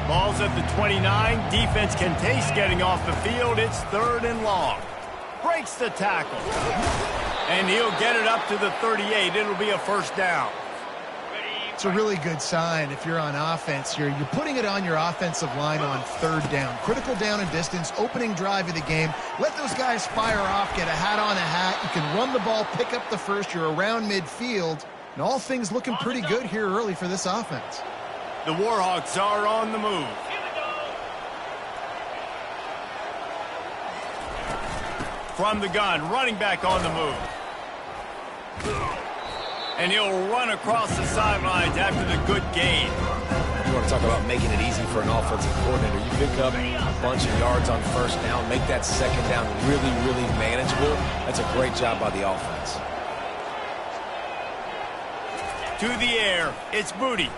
Ball's at the 29. Defense can taste getting off the field. It's 3rd and long. Breaks the tackle. And he'll get it up to the 38. It'll be a first down. It's a really good sign if you're on offense here. You're putting it on your offensive line on 3rd down. Critical down and distance, opening drive of the game. Let those guys fire off, get a hat on a hat. You can run the ball, pick up the first. You're around midfield. And all things looking pretty good here early for this offense. The Warhawks are on the move. From the gun, running back on the move. And he'll run across the sidelines after the good gain. You want to talk about making it easy for an offensive coordinator. You pick up a bunch of yards on first down, make that second down really, really manageable. That's a great job by the offense. To the air, it's Booty.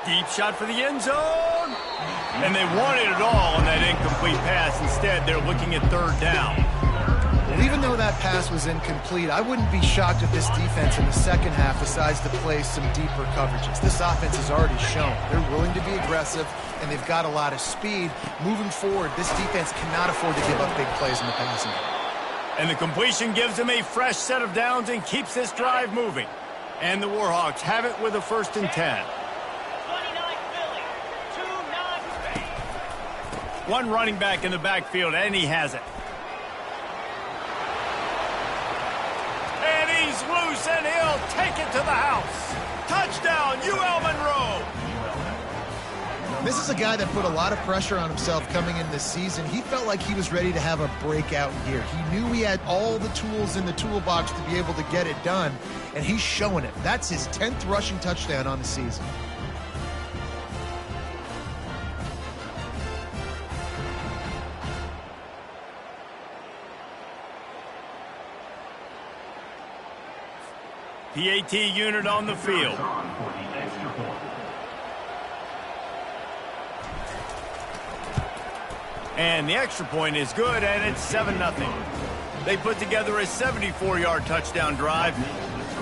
Deep shot for the end zone. And they wanted it all on that incomplete pass. Instead, they're looking at 3rd down. Well, even though that pass was incomplete, I wouldn't be shocked if this defense in the second half decides to play some deeper coverages. This offense has already shown they're willing to be aggressive, and they've got a lot of speed. Moving forward, this defense cannot afford to give up big plays in the passing game. And the completion gives them a fresh set of downs and keeps this drive moving. And the Warhawks have it with a 1st and 10. One running back in the backfield, and he has it. And he's loose, and he'll take it to the house. Touchdown, UL Monroe. This is a guy that put a lot of pressure on himself coming in this season. He felt like he was ready to have a breakout year. He knew he had all the tools in the toolbox to be able to get it done, and he's showing it. That's his 10th rushing touchdown on the season. PAT unit on the field. And the extra point is good, and it's 7-0. They put together a 74-yard touchdown drive,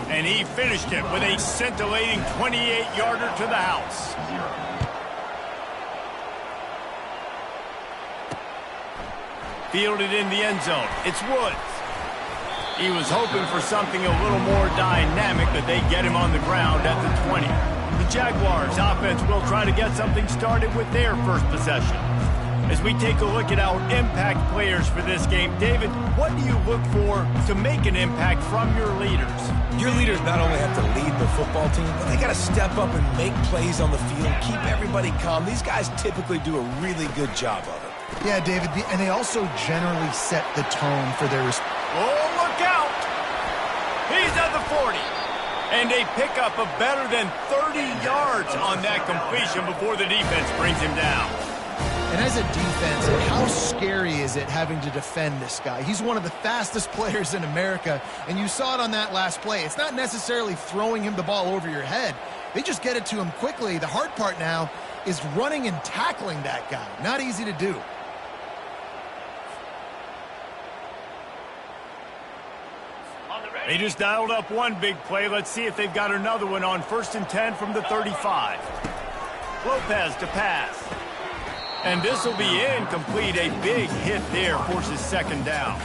and he finished it with a scintillating 28-yarder to the house. Fielded in the end zone. It's Woods. He was hoping for something a little more dynamic, but they get him on the ground at the 20. The Jaguars offense will try to get something started with their first possession. As we take a look at our impact players for this game, David, what do you look for to make an impact from your leaders? Your leaders not only have to lead the football team, but they got to step up and make plays on the field, keep everybody calm. These guys typically do a really good job of it. Yeah, David, and they also generally set the tone for their response. Oh, look out! He's at the 40. And they pick up a better than 30 yards on that completion before the defense brings him down. And as a defense, how scary is it having to defend this guy? He's one of the fastest players in America, and you saw it on that last play. It's not necessarily throwing him the ball over your head. They just get it to him quickly. The hard part now is running and tackling that guy. Not easy to do. They just dialed up one big play. Let's see if they've got another one on 1st and 10 from the 35. Lopez to pass. And this will be incomplete. A big hit there forces 2nd down.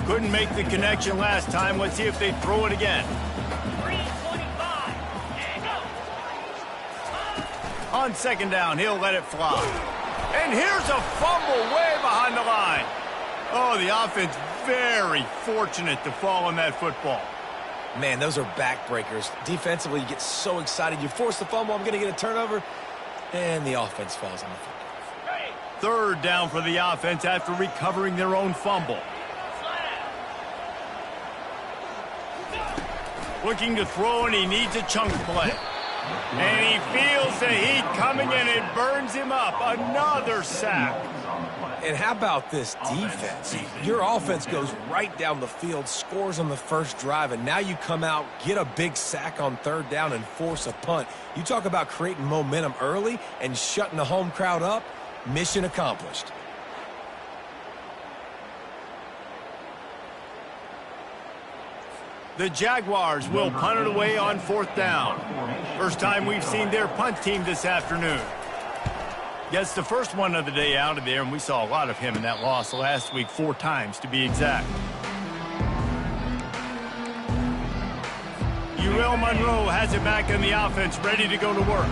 Couldn't make the connection last time. Let's see if they throw it again. On 2nd down, he'll let it fly. And here's a fumble way behind the line. Oh, the offense very fortunate to fall on that football. Man, those are backbreakers. Defensively, you get so excited. You force the fumble, I'm going to get a turnover, and the offense falls on the football. 3rd down for the offense after recovering their own fumble. Looking to throw, and he needs a chunk play. And he feels the heat coming, and it burns him up. Another sack. And how about this defense? Your offense goes right down the field, scores on the first drive, and now you come out, get a big sack on 3rd down, and force a punt. You talk about creating momentum early and shutting the home crowd up. Mission accomplished. The Jaguars will punt it away on 4th down. First time we've seen their punt team this afternoon. Gets the first one of the day out of there, and we saw a lot of him in that loss last week, 4 times to be exact. Uriel Monroe has it back in the offense, ready to go to work.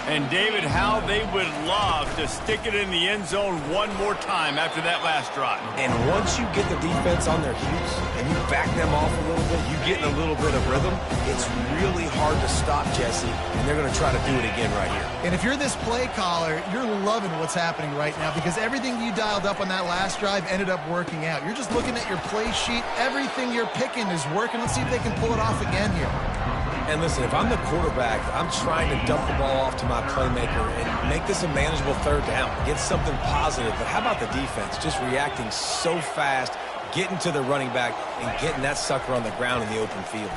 And David, how they would love to stick it in the end zone one more time after that last drive. And once you get the defense on their heels and you back them off a little bit, you get in a little bit of rhythm, it's really hard to stop, Jesse, and they're going to try to do it again right here. And if you're this play caller, you're loving what's happening right now because everything you dialed up on that last drive ended up working out. You're just looking at your play sheet. Everything you're picking is working. Let's see if they can pull it off again here. And listen, if I'm the quarterback, I'm trying to dump the ball off to my playmaker and make this a manageable 3rd down, get something positive. But how about the defense just reacting so fast, getting to the running back, and getting that sucker on the ground in the open field?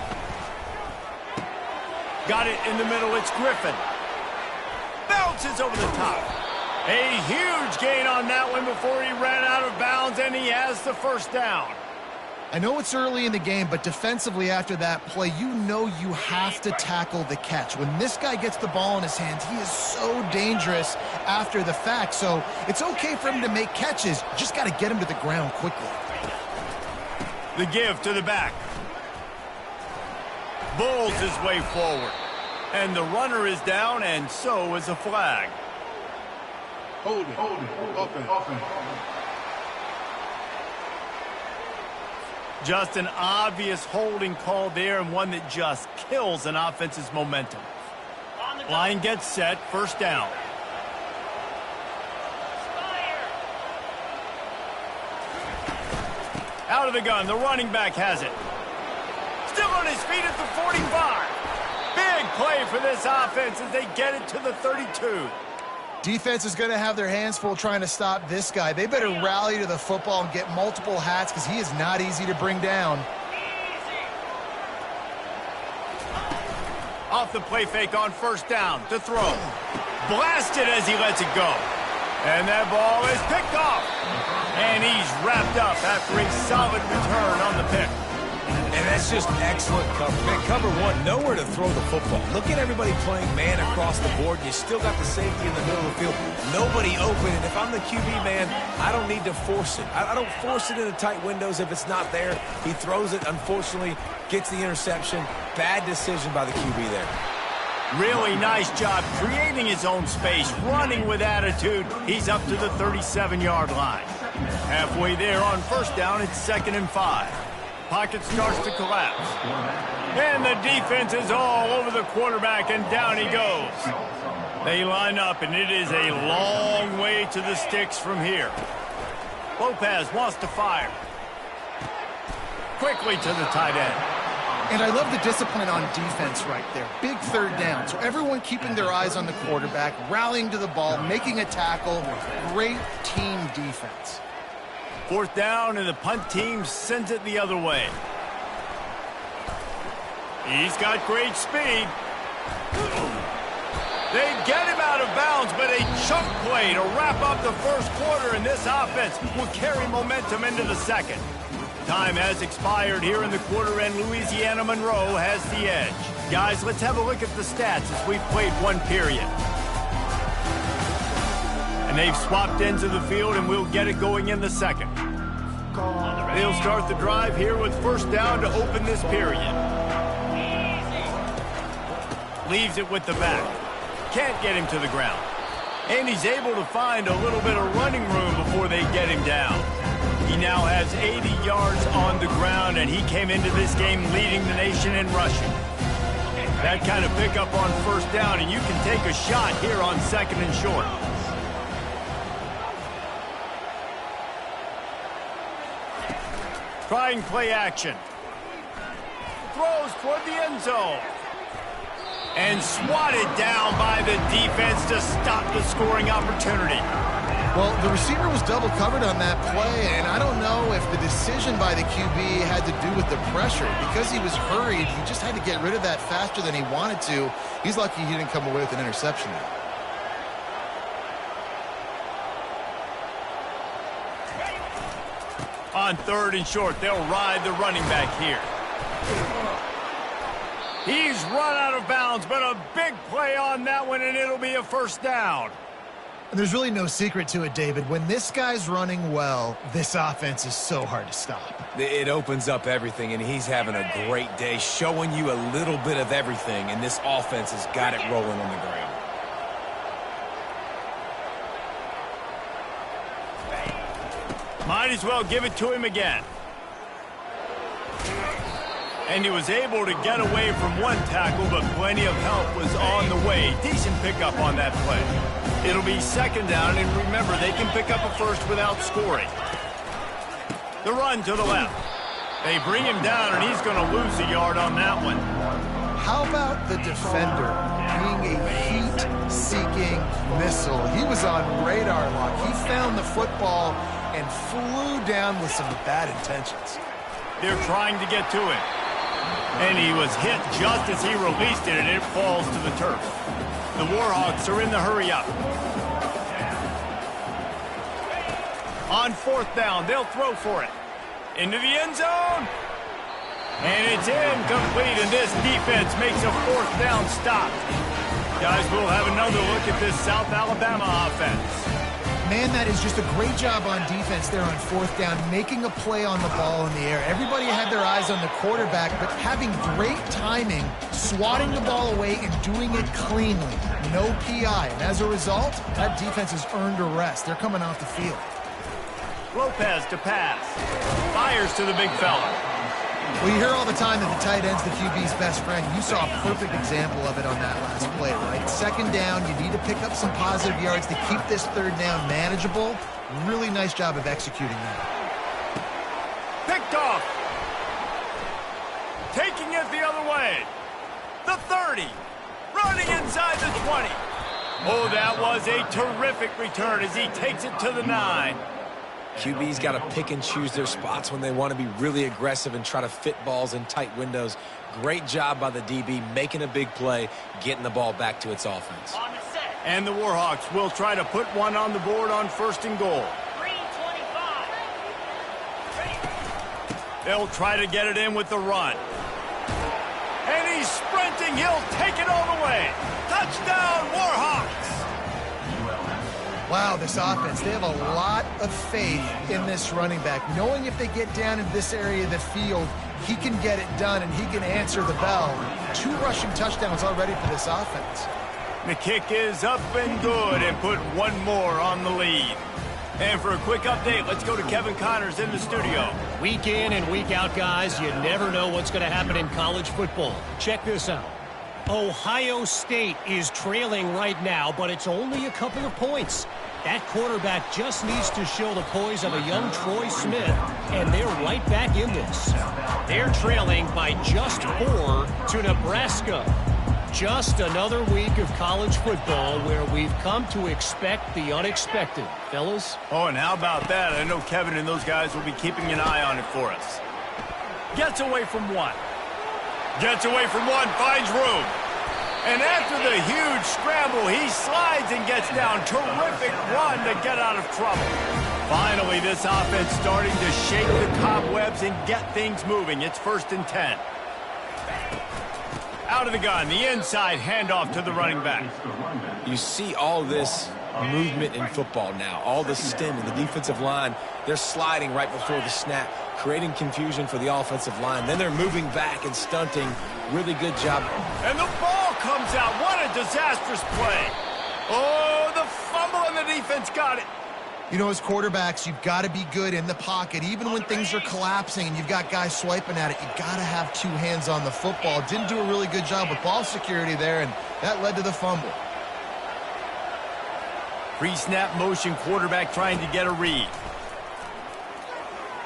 Got it in the middle. It's Griffin. Bounces over the top. A huge gain on that one before he ran out of bounds, and he has the first down. I know it's early in the game, but defensively after that play, you know you have to tackle the catch. When this guy gets the ball in his hands, he is so dangerous after the fact. So it's okay for him to make catches. Just got to get him to the ground quickly. The give to the back. Bulls his way forward. And the runner is down, and so is a flag. Hold it. Offense. Just an obvious holding call there, and one that just kills an offense's momentum. Line gets set, first down. Out of the gun, the running back has it. Still on his feet at the 45. Big play for this offense as they get it to the 32. Defense is going to have their hands full trying to stop this guy. They better rally to the football and get multiple hats because he is not easy to bring down. Off the play fake on first down to throw. Blasted as he lets it go. And that ball is picked off. And he's wrapped up after a solid return on the pick. And that's just excellent cover. Man, cover one, nowhere to throw the football. Look at everybody playing man across the board. You still got the safety in the middle of the field. Nobody open. And if I'm the QB, man, I don't need to force it. I don't force it into tight windows if it's not there. He throws it, unfortunately, gets the interception. Bad decision by the QB there. Really nice job creating his own space, running with attitude. He's up to the 37-yard line. Halfway there on first down, it's 2nd and 5. Pocket starts to collapse. And the defense is all over the quarterback, and down he goes. They line up, and it is a long way to the sticks from here. Lopez wants to fire. Quickly to the tight end. And I love the discipline on defense right there. Big 3rd down. So everyone keeping their eyes on the quarterback, rallying to the ball, making a tackle. Great team defense. 4th down, and the punt team sends it the other way. He's got great speed. They get him out of bounds, but a chunk play to wrap up the first quarter, and this offense will carry momentum into the second. Time has expired here in the quarter, and Louisiana Monroe has the edge. Guys, let's have a look at the stats as we've played one period. And they've swapped ends of the field, and we'll get it going in the second. They'll start the drive here with first down to open this period. Leaves it with the back. Can't get him to the ground. And he's able to find a little bit of running room before they get him down. He now has 80 yards on the ground, and he came into this game leading the nation in rushing. That kind of pickup on first down, and you can take a shot here on 2nd and short. Trying play action. Throws toward the end zone. And swatted down by the defense to stop the scoring opportunity. Well, the receiver was double covered on that play, and I don't know if the decision by the QB had to do with the pressure. Because he was hurried, he just had to get rid of that faster than he wanted to. He's lucky he didn't come away with an interception there. On 3rd and short, they'll ride the running back here. He's run out of bounds, but a big play on that one, and it'll be a first down. And there's really no secret to it, David. When this guy's running well, this offense is so hard to stop. It opens up everything, and he's having a great day, showing you a little bit of everything, and this offense has got it rolling on the ground. Might as well give it to him again. And he was able to get away from one tackle, but plenty of help was on the way. Decent pickup on that play. It'll be second down, and remember, they can pick up a first without scoring. The run to the left. They bring him down, and he's going to lose a yard on that one. How about the defender being a heat-seeking missile? He was on radar lock. He found the football and flew down with some bad intentions. They're trying to get to it. And he was hit just as he released it, and it falls to the turf. The Warhawks are in the hurry-up. On fourth down, they'll throw for it. Into the end zone. And it's incomplete, and this defense makes a fourth down stop. Guys, we'll have another look at this South Alabama offense. Man, that is just a great job on defense there on fourth down, making a play on the ball in the air. Everybody had their eyes on the quarterback, but having great timing, swatting the ball away, and doing it cleanly. No PI. And as a result, that defense has earned a rest. They're coming off the field. Lopez to pass. Fires to the big fella. Well, you hear all the time that the tight end's the QB's best friend. You saw a perfect example of it on that last play, right? Second down, you need to pick up some positive yards to keep this third down manageable. Really nice job of executing that. Picked off. Taking it the other way. The 30. Running inside the 20. Oh, that was a terrific return as he takes it to the 9. QB's got to pick and choose their spots when they want to be really aggressive and try to fit balls in tight windows. Great job by the DB, making a big play, getting the ball back to its offense. And the Warhawks will try to put one on the board on first and goal. 3:25. They'll try to get it in with the run. And he's sprinting. He'll take it all the way. Touchdown, Warhawks! Wow, this offense, they have a lot of faith in this running back, knowing if they get down into this area of the field, he can get it done and he can answer the bell. 2 rushing touchdowns already for this offense. The kick is up and good, and put one more on the lead. And for a quick update, let's go to Kevin Connors in the studio. Week in and week out, guys, you never know what's going to happen in college football. Check this out. Ohio State is trailing right now, but it's only a couple of points. That quarterback just needs to show the poise of a young Troy Smith, and they're right back in this. They're trailing by just 4 to Nebraska. Just another week of college football where we've come to expect the unexpected. Fellas? Oh, and how about that? I know Kevin and those guys will be keeping an eye on it for us. Gets away from one. Gets away from one, finds room. And after the huge scramble, he slides and gets down. Terrific run to get out of trouble. Finally, this offense starting to shake the cobwebs and get things moving. It's 1st and 10. Out of the gun, the inside handoff to the running back. You see all this movement in football now. All the stem in the defensive line. They're sliding right before the snap, creating confusion for the offensive line. Then they're moving back and stunting. Really good job. And the ball comes out. What a disastrous play. Oh, the fumble, and the defense got it. You know, as quarterbacks, you've got to be good in the pocket. Even when things are collapsing and you've got guys swiping at it, you've got to have 2 hands on the football. Didn't do a really good job with ball security there, and that led to the fumble. Pre-snap motion, quarterback trying to get a read.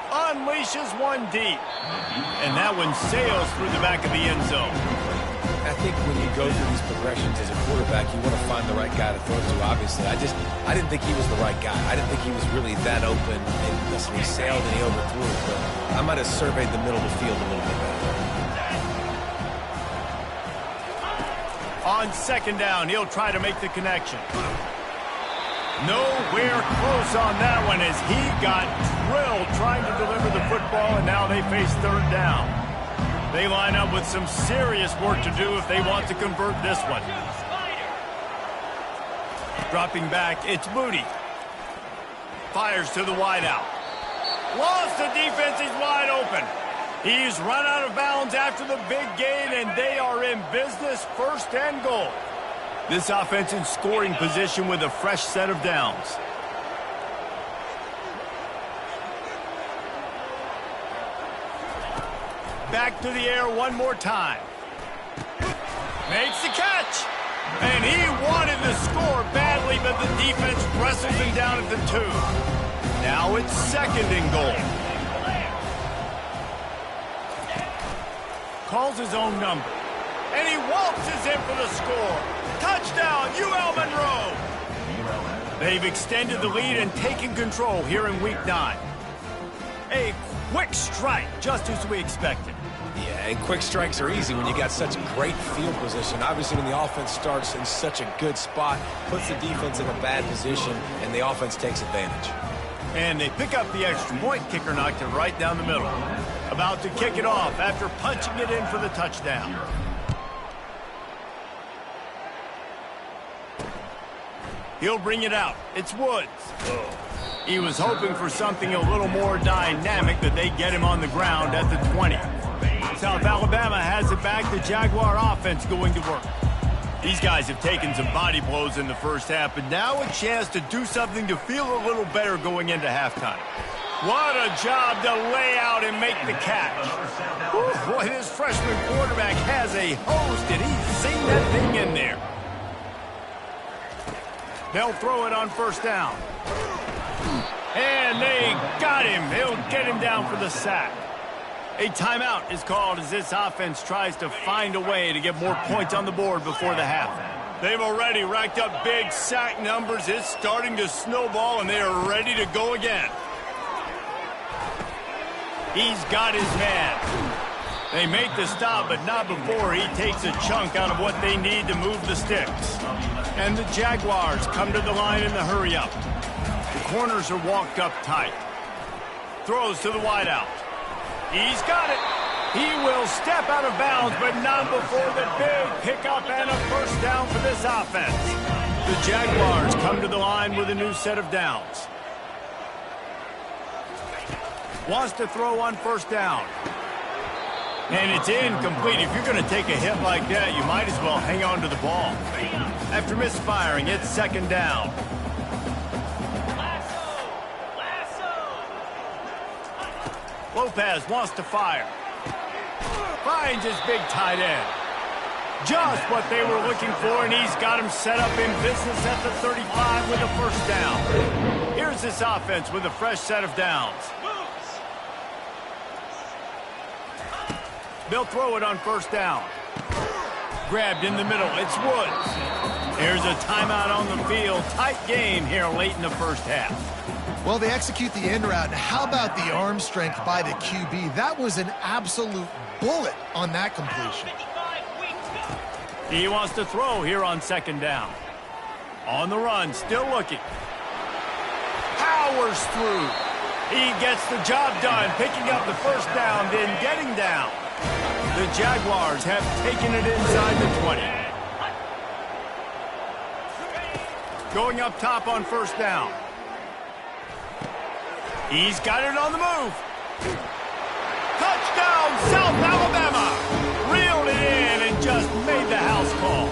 Unleashes one deep. And that one sails through the back of the end zone. I think when you go through these progressions as a quarterback, you want to find the right guy to throw to, obviously. I didn't think he was the right guy. I didn't think he was really that open. And listen, he sailed and he overthrew it, but I might have surveyed the middle of the field a little bit better. On second down, he'll try to make the connection. Nowhere close on that one as he got drilled trying to deliver the football, and now they face third down. They line up with some serious work to do if they want to convert this one. Dropping back, it's Moody. Fires to the wideout. Lost the defense, he's wide open. He's run out of bounds after the big gain, and they are in business, 1st and goal. This offense in scoring position with a fresh set of downs. Back to the air one more time. Makes the catch. And he wanted to score badly, but the defense wrestles him down at the 2. Now it's 2nd and goal. Calls his own number. And he waltzes in for the score. Touchdown, UL Monroe. They've extended the lead and taken control here in Week 9. A quick strike, just as we expected. Yeah, and quick strikes are easy when you got such great field position. Obviously, when the offense starts in such a good spot, puts the defense in a bad position, and the offense takes advantage. And they pick up the extra point. Kicker knocked it right down the middle. About to kick it off after punching it in for the touchdown. He'll bring it out. It's Woods. He was hoping for something a little more dynamic, that they get him on the ground at the 20. South Alabama has it back. The Jaguar offense going to work. These guys have taken some body blows in the first half, but now a chance to do something to feel a little better going into halftime. What a job to lay out and make the catch. Whew, boy, this freshman quarterback has a hose. Did he sing that thing in there? They'll throw it on 1st down. And they got him. They'll get him down for the sack. A timeout is called as this offense tries to find a way to get more points on the board before the half. They've already racked up big sack numbers. It's starting to snowball, and they are ready to go again. He's got his man. They make the stop, but not before he takes a chunk out of what they need to move the sticks. And the Jaguars come to the line in the hurry-up. The corners are walked up tight. Throws to the wideout. He's got it. He will step out of bounds, but not before the big pickup and a 1st down for this offense. The Jaguars come to the line with a new set of downs. Wants to throw on 1st down. And it's incomplete. If you're going to take a hit like that, you might as well hang on to the ball. After misfiring, it's 2nd down. Lopez wants to fire. Finds his big tight end. Just what they were looking for, and he's got him set up in business at the 35 with a 1st down. Here's this offense with a fresh set of downs. They'll throw it on 1st down. Grabbed in the middle. It's Woods. Here's a timeout on the field. Tight game here late in the first half. Well, they execute the end route. And how about the arm strength by the QB? That was an absolute bullet on that completion. He wants to throw here on 2nd down. On the run, still looking. Powers through. He gets the job done, picking up the 1st down, then getting down. The Jaguars have taken it inside the 20. Going up top on 1st down. He's got it on the move. Touchdown, South Alabama. Reeled it in and just made the house call.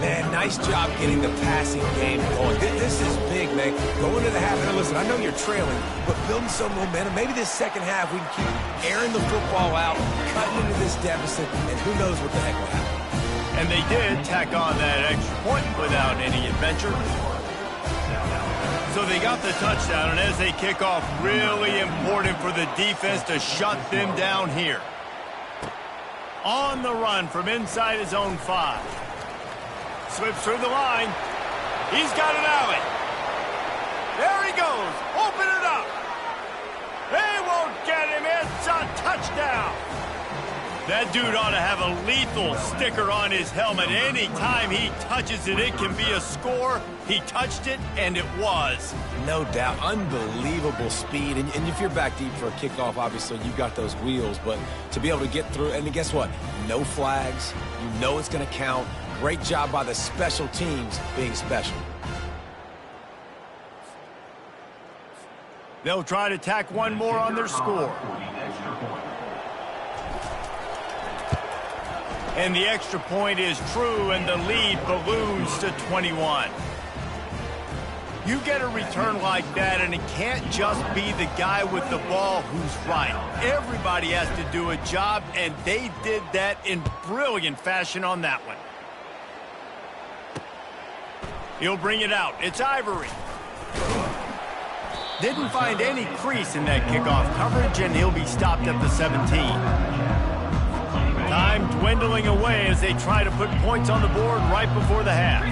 Man, nice job getting the passing game going. This is big, man. Going to the half, and listen, I know you're trailing, but building some momentum. Maybe this 2nd half we can keep airing the football out, cutting into this deficit, and who knows what the heck will happen. And they did tack on that extra point without any adventure. So they got the touchdown, and as they kick off, really important for the defense to shut them down here. On the run from inside his own 5. Slips through the line. He's got an alley. There he goes. Open it up. They won't get him. It's a touchdown. That dude ought to have a lethal sticker on his helmet. Anytime he touches it, it can be a score. He touched it, and it was. No doubt. Unbelievable speed. And if you're back deep for a kickoff, obviously you got those wheels. But to be able to get through, and guess what? No flags. You know it's going to count. Great job by the special teams being special. They'll try to tack one more on their score. And the extra point is true, and the lead balloons to 21. You get a return like that, and it can't just be the guy with the ball who's right. Everybody has to do a job, and they did that in brilliant fashion on that one. He'll bring it out. It's Ivory. Didn't find any crease in that kickoff coverage, and he'll be stopped at the 17. Time dwindling away as they try to put points on the board right before the half.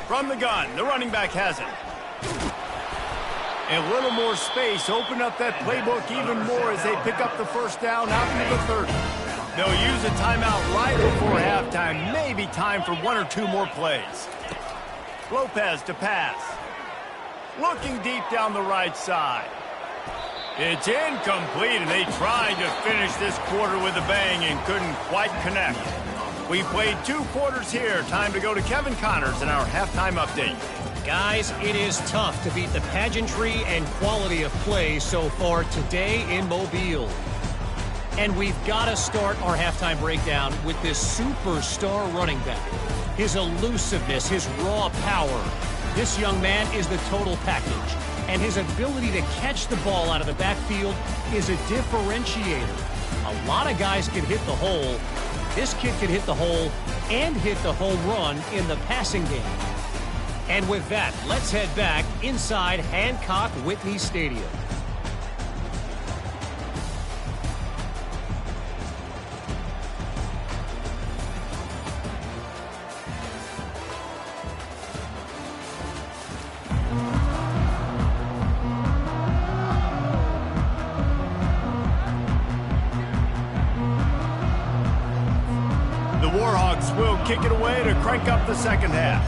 From the gun, the running back has it. A little more space, open up that playbook even more as they pick up the first down out to the 30. They'll use a timeout right before halftime. Maybe time for one or two more plays. Lopez to pass. Looking deep down the right side. It's incomplete, and they tried to finish this quarter with a bang and couldn't quite connect. We played 2 quarters here. Time to go to Kevin Connors in our halftime update. Guys, it is tough to beat the pageantry and quality of play so far today in Mobile. And we've got to start our halftime breakdown with this superstar running back. His elusiveness, his raw power. This young man is the total package. And his ability to catch the ball out of the backfield is a differentiator. A lot of guys can hit the hole. This kid can hit the hole and hit the home run in the passing game. And with that, let's head back inside Hancock Whitney Stadium. Warhawks will kick it away to crank up the second half.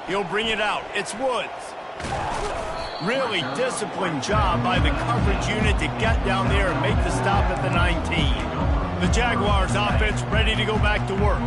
He'll bring it out. It's Woods. Really disciplined job by the coverage unit to get down there and make the stop at the 19. The Jaguars offense ready to go back to work.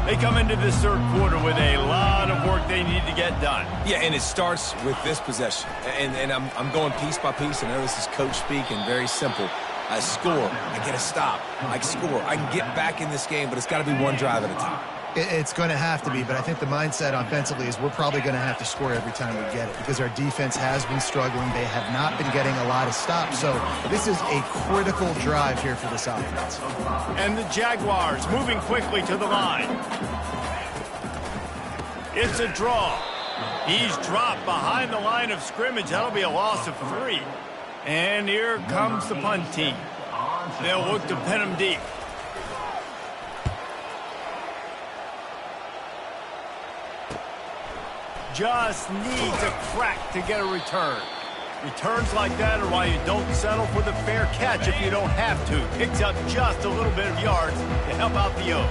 They come into this third quarter with a lot of work they need to get done. Yeah, and it starts with this possession. And I'm going piece by piece. I know this is coach speak and very simple. I score. I get a stop. I score. I can get back in this game, but it's got to be one drive at a time. It's going to have to be, but I think the mindset offensively is we're probably going to have to score every time we get it because our defense has been struggling. They have not been getting a lot of stops, so this is a critical drive here for this offense. And the Jaguars moving quickly to the line. It's a draw. He's dropped behind the line of scrimmage. That'll be a loss of 3. And here comes the punt team. They'll look to pin him deep. Just needs a crack to get a return. Returns like that are why you don't settle for the fair catch if you don't have to. Picks up just a little bit of yards to help out the O.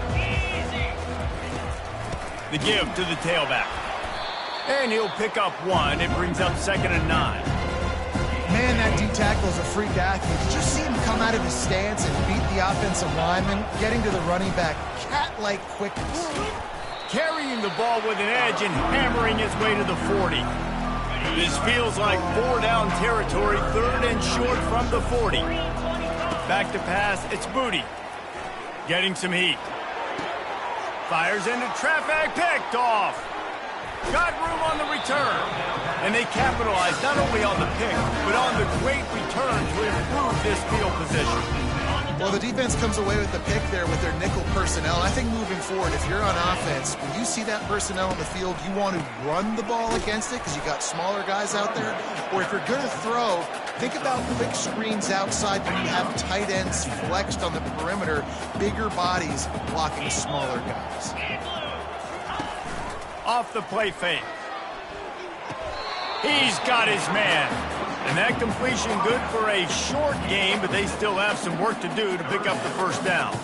The give to the tailback. And he'll pick up 1. It brings up 2nd and 9. Man, that D-tackle is a freak athlete. Did you see him come out of his stance and beat the offensive lineman, getting to the running back? Cat-like quickness. Carrying the ball with an edge and hammering his way to the 40. This feels like 4-down territory, 3rd and short from the 40. Back to pass, it's Booty. Getting some heat. Fires into traffic, picked off. Got room on the return. And they capitalize not only on the pick, but on the great return to improve this field position. Well, the defense comes away with the pick there with their nickel personnel. I think moving forward, if you're on offense, when you see that personnel on the field, you want to run the ball against it because you got smaller guys out there. Or if you're going to throw, think about quick screens outside when you have tight ends flexed on the perimeter, bigger bodies blocking smaller guys. Off the play fake. He's got his man. And that completion good for a short game, but they still have some work to do to pick up the first down.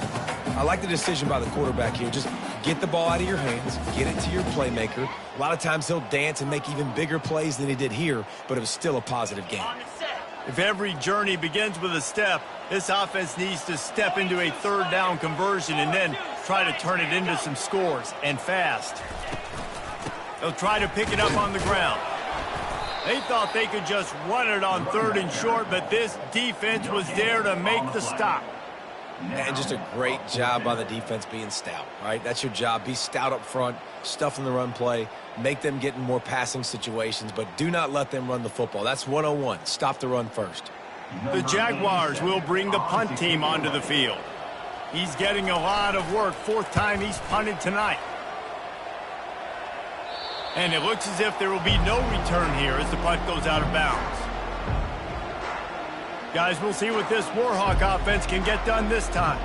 I like the decision by the quarterback here. Just get the ball out of your hands, get it to your playmaker. A lot of times he'll dance and make even bigger plays than he did here, but it was still a positive game. If every journey begins with a step, this offense needs to step into a third down conversion and then try to turn it into some scores, and fast. They'll try to pick it up on the ground. They thought they could just run it on 3rd and short, but this defense was there to make the stop. And just a great job by the defense being stout, all right? That's your job. Be stout up front, stuff in the run play, make them get in more passing situations, but do not let them run the football. That's 101. Stop the run first. The Jaguars will bring the punt team onto the field. He's getting a lot of work. 4th time he's punted tonight. And it looks as if there will be no return here as the punt goes out of bounds. Guys, we'll see what this Warhawk offense can get done this time.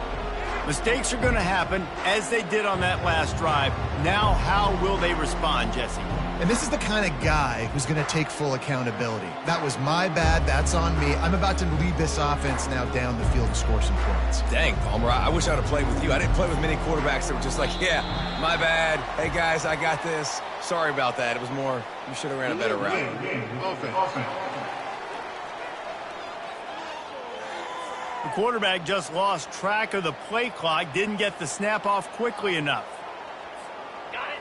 Mistakes are going to happen, as they did on that last drive. Now, how will they respond, Jesse? And this is the kind of guy who's going to take full accountability. That was my bad. That's on me. I'm about to lead this offense now down the field and score some points. Dang, Palmer, I wish I would have played with you. I didn't play with many quarterbacks that were just like, yeah, my bad. Hey, guys, I got this. Sorry about that. It was more, you should have ran a better route. The quarterback just lost track of the play clock, didn't get the snap off quickly enough.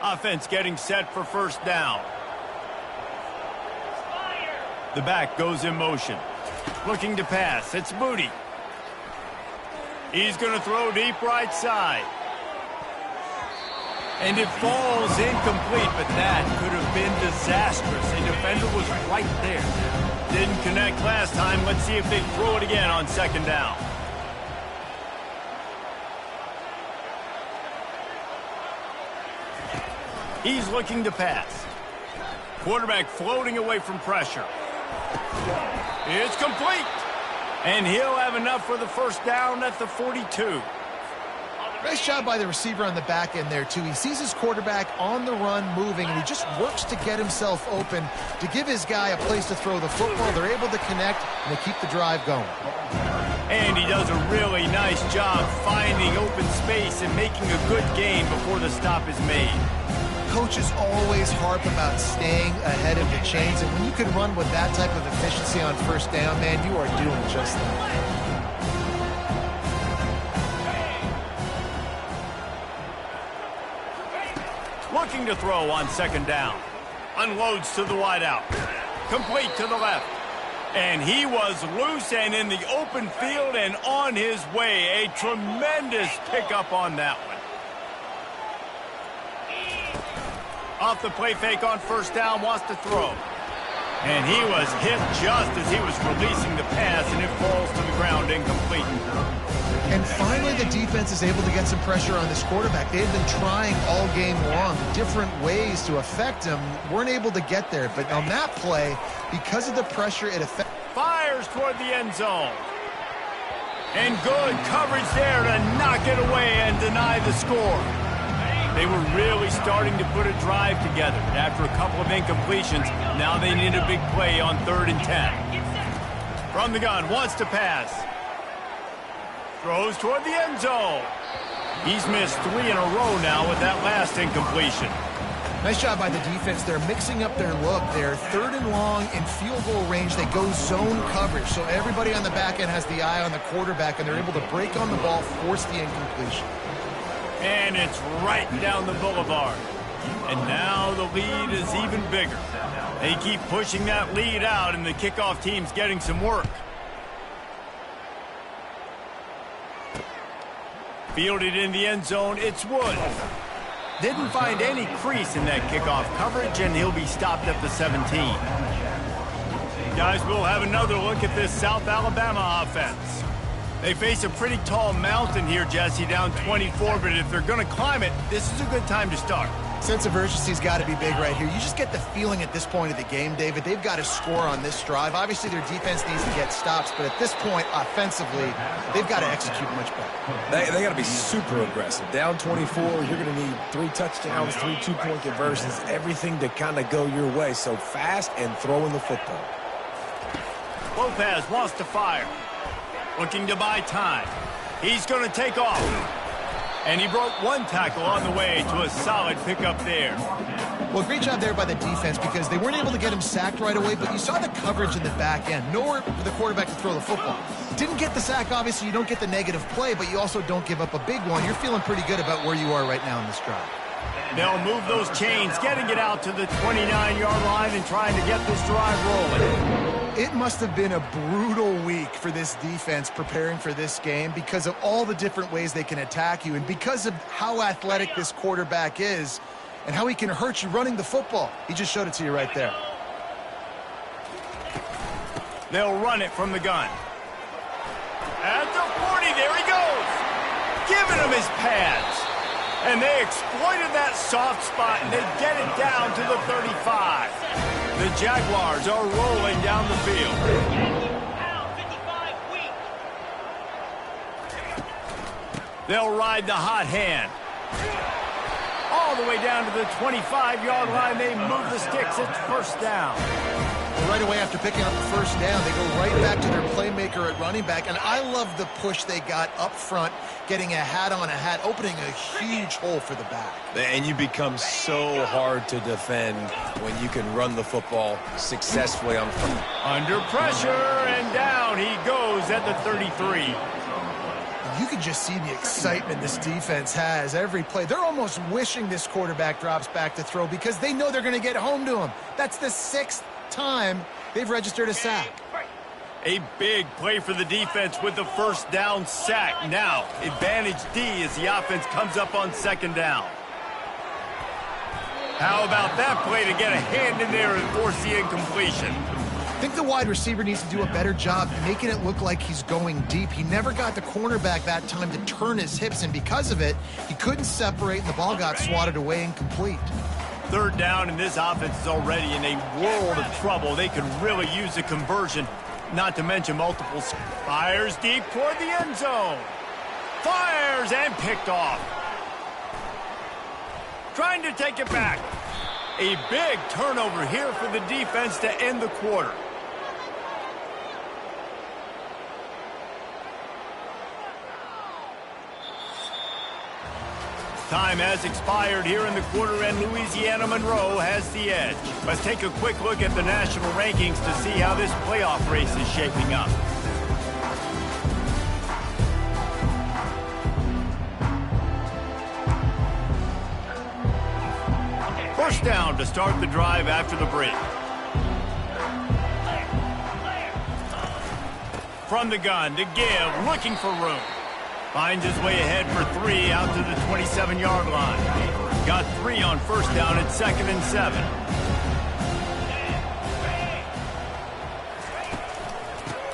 Offense getting set for first down. The back goes in motion. Looking to pass. It's Moody. He's going to throw deep right side. And it falls incomplete, but that could have been disastrous. A defender was right there. Didn't connect last time. Let's see if they throw it again on 2nd down. He's looking to pass. Quarterback floating away from pressure. It's complete. And he'll have enough for the first down at the 42. Nice job by the receiver on the back end there, too. He sees his quarterback on the run moving, and he just works to get himself open to give his guy a place to throw the football. They're able to connect, and they keep the drive going. And he does a really nice job finding open space and making a good gain before the stop is made. Coaches always harp about staying ahead of the chains, and when you can run with that type of efficiency on first down, man, you are doing just that. Looking to throw on 2nd down. Unloads to the wideout. Complete to the left. And he was loose and in the open field and on his way. A tremendous pickup on that one. Off the play fake on first down, wants to throw. And he was hit just as he was releasing the pass, and it falls to the ground incomplete. And finally, the defense is able to get some pressure on this quarterback. They had been trying all game long, different ways to affect him. Weren't able to get there. But on that play, because of the pressure, it affected. Fires toward the end zone. And good coverage there to knock it away and deny the score. They were really starting to put a drive together. After a couple of incompletions, now they need a big play on 3rd and 10. From the gun, wants to pass. Throws toward the end zone. He's missed 3 in a row now with that last incompletion. Nice job by the defense. They're mixing up their look. They're 3rd and long in field goal range. They go zone coverage. So everybody on the back end has the eye on the quarterback, and they're able to break on the ball, force the incompletion. And it's right down the boulevard. And now the lead is even bigger. They keep pushing that lead out, and the kickoff team's getting some work. Fielded in the end zone, it's Woods. Didn't find any crease in that kickoff coverage, and he'll be stopped at the 17. Guys, we'll have another look at this South Alabama offense. They face a pretty tall mountain here, Jesse, down 24, but if they're going to climb it, this is a good time to start. Sense of urgency's got to be big right here. You just get the feeling at this point of the game, David, they've got to score on this drive. Obviously, their defense needs to get stops, but at this point, offensively, they've got to execute much better. They got to be super aggressive. Down 24, you're going to need 3 touchdowns, 3 two-point conversions, everything to kind of go your way. So fast and throwing the football. Lopez wants to fire. Looking to buy time. He's going to take off. And he broke 1 tackle on the way to a solid pickup there. Well, great job there by the defense because they weren't able to get him sacked right away, but you saw the coverage in the back end. Nowhere for the quarterback to throw the football. Didn't get the sack, obviously. You don't get the negative play, but you also don't give up a big one. You're feeling pretty good about where you are right now in this drive. They'll move those chains, getting it out to the 29-yard line and trying to get this drive rolling. It must have been a brutal week for this defense preparing for this game because of all the different ways they can attack you and because of how athletic this quarterback is and how he can hurt you running the football. He just showed it to you right there. They'll run it from the gun. At the 40, there he goes. Giving him his pads. And they exploited that soft spot, and they get it down to the 35. The Jaguars are rolling down the field. They'll ride the hot hand. All the way down to the 25-yard line, they move the sticks. It's first down. Right away after picking up the first down, they go right back to their playmaker at running back. And I love the push they got up front, getting a hat on a hat, opening a huge hole for the back. And you become so hard to defend when you can run the football successfully on front. Under pressure, and down he goes at the 33. You can just see the excitement this defense has every play. They're almost wishing this quarterback drops back to throw because they know they're going to get home to him. That's the 6th time they've registered a sack. A big play for the defense with the first down sack. Now, advantage D as the offense comes up on 2nd down. How about that play to get a hand in there and force the incompletion? I think the wide receiver needs to do a better job making it look like he's going deep. He never got the cornerback that time to turn his hips, and because of it, he couldn't separate, and the ball got swatted away incomplete. 3rd down, and this offense is already in a world of trouble. They could really use a conversion, not to mention multiple. Fires deep toward the end zone. Fires and picked off. Trying to take it back. A big turnover here for the defense to end the quarter. Time has expired here in the quarter, and Louisiana Monroe has the edge. Let's take a quick look at the national rankings to see how this playoff race is shaping up. First down to start the drive after the break. From the gun to give, looking for room. Finds his way ahead for 3 out to the 27-yard line. Got 3 on first down at 2nd and 7.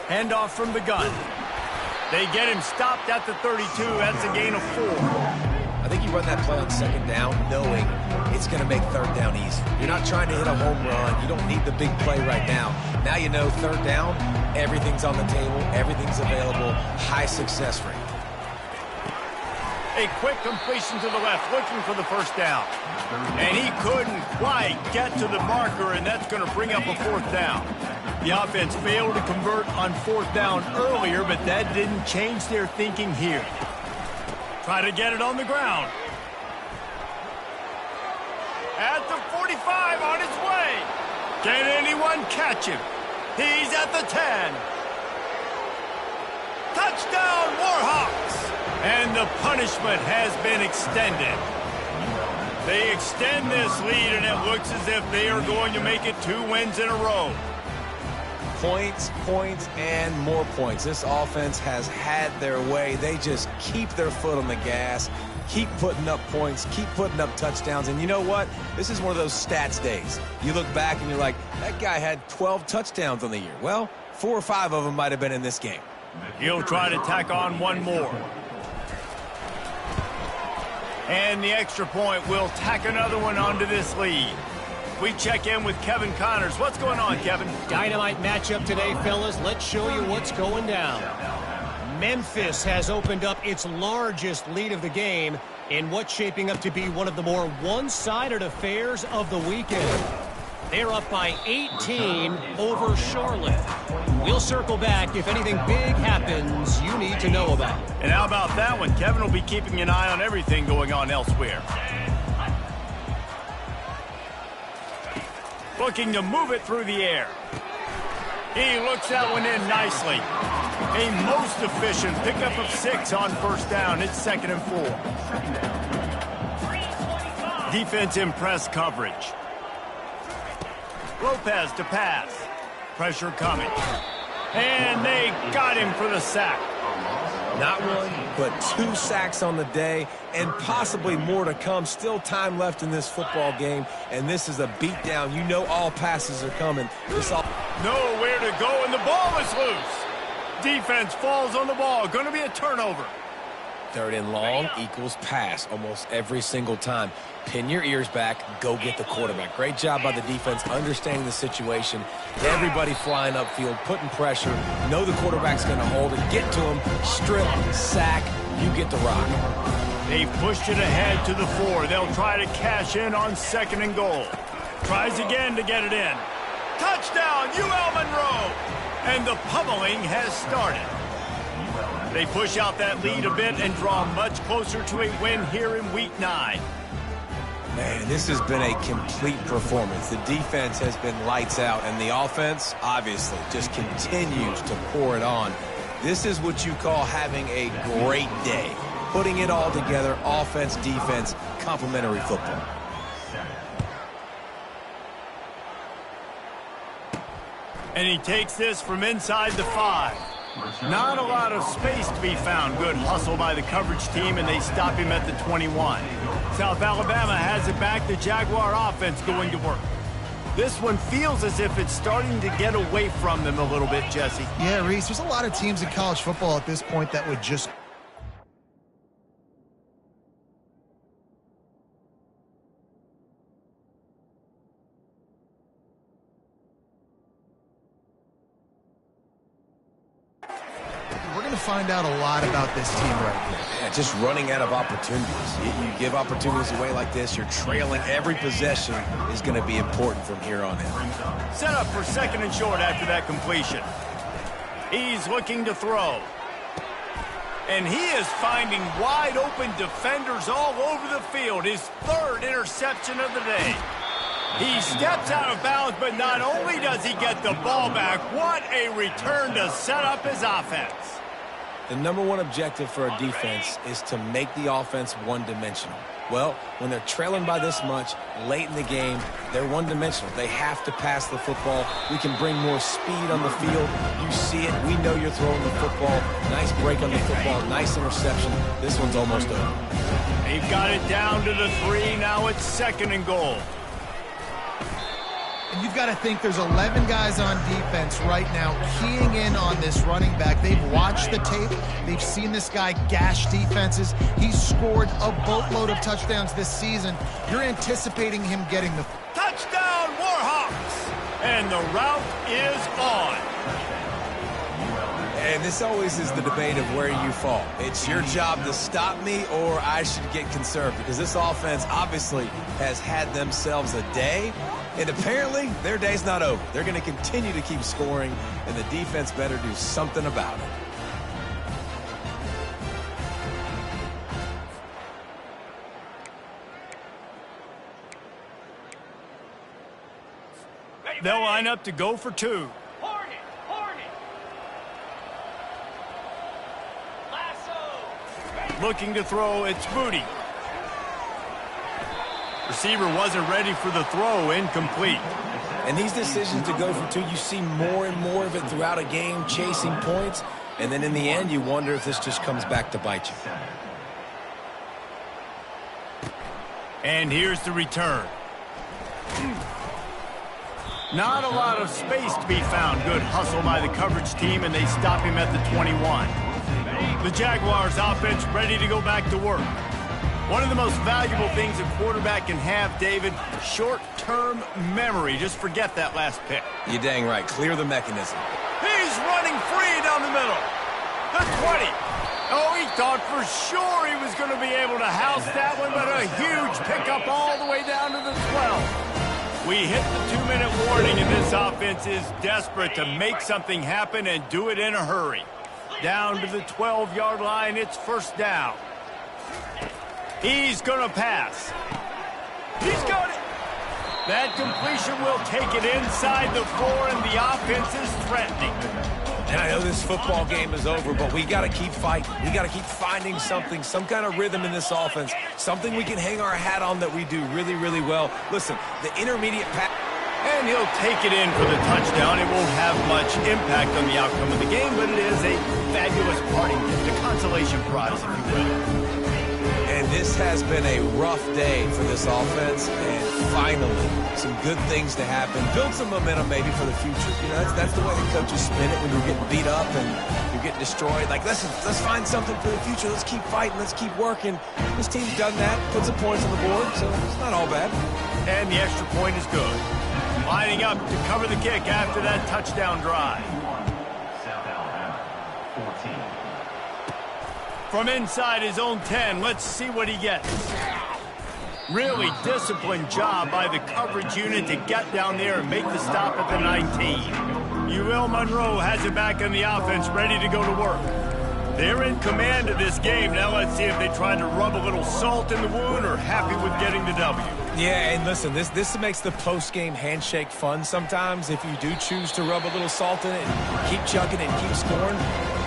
Handoff from the gun. They get him stopped at the 32. That's a gain of 4. I think you run that play on 2nd down knowing it's going to make 3rd down easy. You're not trying to hit a home run. You don't need the big play right now. Now you know 3rd down, everything's on the table, everything's available, high success rate. A quick completion to the left, looking for the first down. And he couldn't quite get to the marker, and that's going to bring up a 4th down. The offense failed to convert on 4th down earlier, but that didn't change their thinking here. Try to get it on the ground. At the 45, on his way. Can anyone catch him? He's at the 10. Touchdown, Warhawks! And the punishment has been extended. They extend this lead, and it looks as if they are going to make it 2 wins in a row. Points, points, and more points. This offense has had their way. They just keep their foot on the gas, keep putting up points, keep putting up touchdowns. And you know what? This is one of those stats days. You look back and you're like, that guy had 12 touchdowns on the year. Well, 4 or 5 of them might have been in this game. And the extra point will tack another one onto this lead. We check in with Kevin Connors. What's going on, Kevin? Dynamite matchup today, fellas. Let's show you what's going down. Memphis has opened up its largest lead of the game in what's shaping up to be one of the more one-sided affairs of the weekend. They're up by 18 over Charlotte. We'll circle back if anything big happens you need to know about. And how about that one? Kevin will be keeping an eye on everything going on elsewhere. Looking to move it through the air. He looks that one in nicely. A most efficient pickup of 6 on first down. It's 2nd and 4. Defense in press coverage. Lopez to pass. Pressure coming. And they got him for the sack. Not one, but 2 sacks on the day, and possibly more to come. Still time left in this football game, and this is a beatdown. You know all passes are coming. Nowhere to go, and the ball is loose. Defense falls on the ball. Going to be a turnover. 3rd and long equals pass almost every single time. Pin your ears back. Go get the quarterback. Great job by the defense understanding the situation. Everybody flying upfield, putting pressure. Know the quarterback's going to hold it. Get to him. Strip, sack. You get the rock. They've pushed it ahead to the 4. They'll try to cash in on 2nd and goal. Tries again to get it in. Touchdown, UL Monroe! And the pummeling has started. They push out that lead a bit and draw much closer to a win here in Week 9. Man, this has been a complete performance. The defense has been lights out, and the offense, obviously, just continues to pour it on. This is what you call having a great day. Putting it all together, offense, defense, complementary football. And he takes this from inside the 5. Not a lot of space to be found. Good hustle by the coverage team, and they stop him at the 21. South Alabama has it back. The Jaguar offense going to work. This one feels as if it's starting to get away from them a little bit, Jesse. Yeah, Reese, there's a lot of teams in college football at this point that would just... We're going to find out a lot about this team right here. Yeah, just running out of opportunities. You give opportunities away like this, you're trailing. Every possession is going to be important from here on in. Set up for 2nd and short after that completion. He's looking to throw. And he is finding wide open defenders all over the field. His 3rd interception of the day. He steps out of bounds, but not only does he get the ball back, what a return to set up his offense. The #1 objective for a defense is to make the offense one-dimensional. Well, when they're trailing by this much late in the game, they're one-dimensional. They have to pass the football. We can bring more speed on the field. You see it. We know you're throwing the football. Nice break on the football. Nice interception. This one's almost over. They've got it down to the 3. Now it's 2nd and goal. And you've got to think there's 11 guys on defense right now keying in on this running back. They've watched the tape. They've seen this guy gash defenses. He's scored a boatload of touchdowns this season. You're anticipating him getting the... Touchdown, Warhawks! And the route is on. And this always is the debate of where you fall. It's your job to stop me, or I should get conserved, because this offense obviously has had themselves a day, and apparently their day's not over. They're going to continue to keep scoring, and the defense better do something about it. They'll line up to go for 2. Looking to throw, it's Booty. Receiver wasn't ready for the throw, incomplete. And these decisions to go for 2, you see more and more of it throughout a game, chasing points, and then in the end, you wonder if this just comes back to bite you. And here's the return. Not a lot of space to be found. Good hustle by the coverage team, and they stop him at the 21. The Jaguars offense ready to go back to work. One of the most valuable things a quarterback can have, David, short-term memory. Just forget that last pick. You're dang right. Clear the mechanism. He's running free down the middle. The 20. Oh, he thought for sure he was going to be able to house that one, but a huge pickup all the way down to the 12. We hit the 2-minute warning, and this offense is desperate to make something happen and do it in a hurry. Down to the 12-yard line, it's first down. He's going to pass. He's got it. That completion will take it inside the 4, and the offense is threatening. And I know this football game is over, but we got to keep fighting. We got to keep finding something, some kind of rhythm in this offense, something we can hang our hat on that we do really, really well. Listen, the intermediate pass. And he'll take it in for the touchdown. It won't have much impact on the outcome of the game, but it is a fabulous parting gift, a consolation prize, if you will. And this has been a rough day for this offense, and finally, some good things to happen. Build some momentum maybe for the future. You know, that's the way the coaches spin it when you're getting beat up and you're getting destroyed. Like, let's find something for the future. Let's keep fighting. Let's keep working. This team's done that, put some points on the board, so it's not all bad. And the extra point is good. Lining up to cover the kick after that touchdown drive. From inside his own 10, let's see what he gets. Really disciplined job by the coverage unit to get down there and make the stop at the 19. UL Monroe has it back on the offense, ready to go to work. They're in command of this game. Now let's see if they try to rub a little salt in the wound or happy with getting the W. Yeah, and listen, this makes the post-game handshake fun sometimes. If you do choose to rub a little salt in it and keep chugging and keep scoring,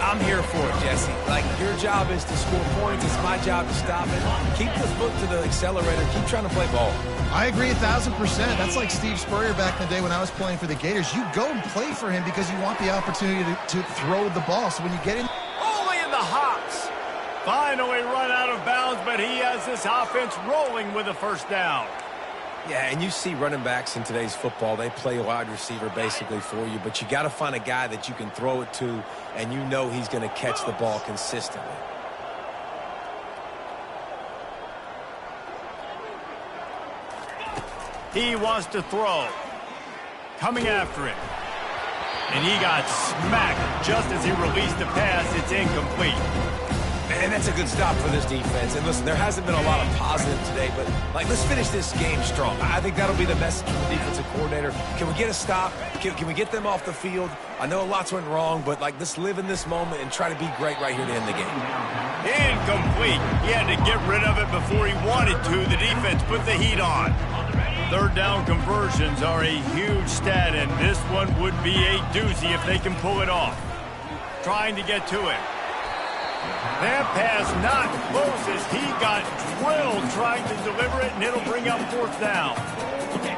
I'm here for it, Jesse. Like, your job is to score points. It's my job to stop it. Keep the foot to the accelerator. Keep trying to play ball. I agree 1,000%. That's like Steve Spurrier back in the day when I was playing for the Gators. You go and play for him because you want the opportunity to throw the ball. So when you get in... Only in the hops. Finally run out of bounds, but he has this offense rolling with a first down. Yeah, and you see running backs in today's football, they play wide receiver basically for you, but you got to find a guy that you can throw it to, and you know he's going to catch the ball consistently. He wants to throw. Coming after it. And he got smacked just as he released the pass. It's incomplete. Man, that's a good stop for this defense. And listen, there hasn't been a lot of positive today, but, like, let's finish this game strong. I think that'll be the message from the defensive coordinator. Can we get a stop? Can we get them off the field? I know lots went wrong, but, like, let's live in this moment and try to be great right here to end the game. Incomplete. He had to get rid of it before he wanted to. The defense put the heat on. Third down conversions are a huge stat, and this one would be a doozy if they can pull it off. Trying to get to it. That pass not close as he got drilled trying to deliver it, and it'll bring up fourth down.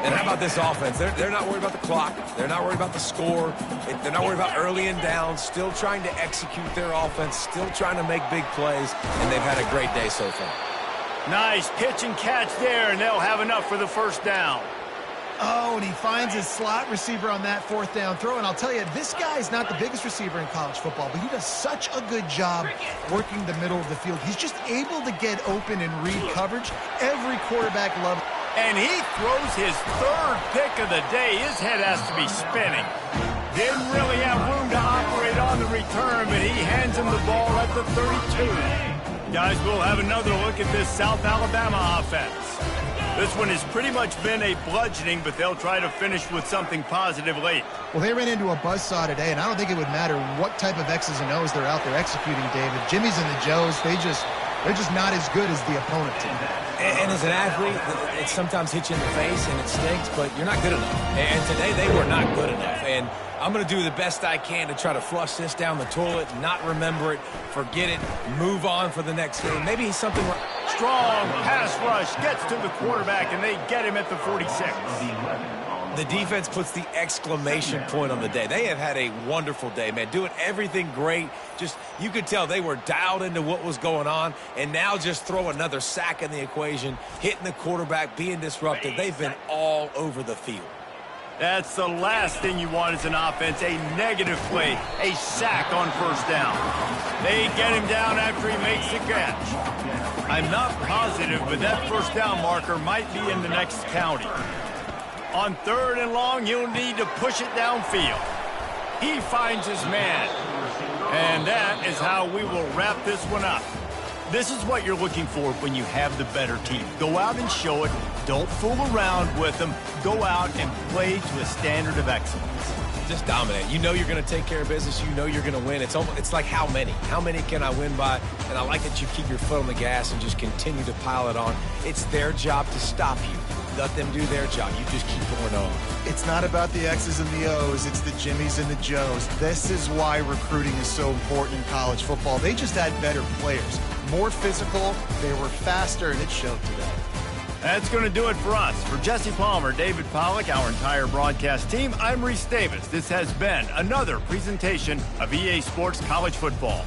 And how about this offense? They're not worried about the clock. They're not worried about the score. They're not worried about early and down. Still trying to execute their offense. Still trying to make big plays, and they've had a great day so far. Nice pitch and catch there, and they'll have enough for the first down. Oh, and he finds his slot receiver on that fourth down throw. And I'll tell you, this guy's not the biggest receiver in college football, but he does such a good job working the middle of the field. He's just able to get open and read coverage. Every quarterback loves it. And he throws his third pick of the day. His head has to be spinning. Didn't really have room to operate on the return, but he hands him the ball at the 32. Guys, we'll have another look at this South Alabama offense. This one has pretty much been a bludgeoning, but they'll try to finish with something positive late. Well, they ran into a buzzsaw today, and I don't think it would matter what type of X's and O's they're out there executing, David. Jimmy's and the Joes, they're just not as good as the opponent team. And as an athlete, it sometimes hits you in the face and it stinks, but you're not good enough. And today they were not good enough. And I'm going to do the best I can to try to flush this down the toilet, not remember it, forget it, move on for the next game. Maybe he's something... Strong pass rush gets to the quarterback, and they get him at the 46. The defense puts the exclamation point on the day. They have had a wonderful day, man, doing everything great. Just, you could tell they were dialed into what was going on, and now just throw another sack in the equation, hitting the quarterback, being disruptive. They've been all over the field. That's the last thing you want as an offense, a negative play, a sack on first down. They get him down after he makes the catch. I'm not positive, but that first down marker might be in the next county. On 3rd and long, he'll need to push it downfield. He finds his man. And that is how we will wrap this one up. This is what you're looking for when you have the better team. Go out and show it. Don't fool around with them. Go out and play to a standard of excellence. Just dominate. You know you're going to take care of business. You know you're going to win. It's like how many? How many can I win by? And I like that you keep your foot on the gas and just continue to pile it on. It's their job to stop you. Let them do their job. You just keep going on. It's not about the X's and the O's. It's the Jimmies and the Joes. This is why recruiting is so important in college football. They just had better players. More physical. They were faster, and it showed today. That's going to do it for us. For Jesse Palmer, David Pollack, our entire broadcast team, I'm Reese Davis. This has been another presentation of EA Sports College Football.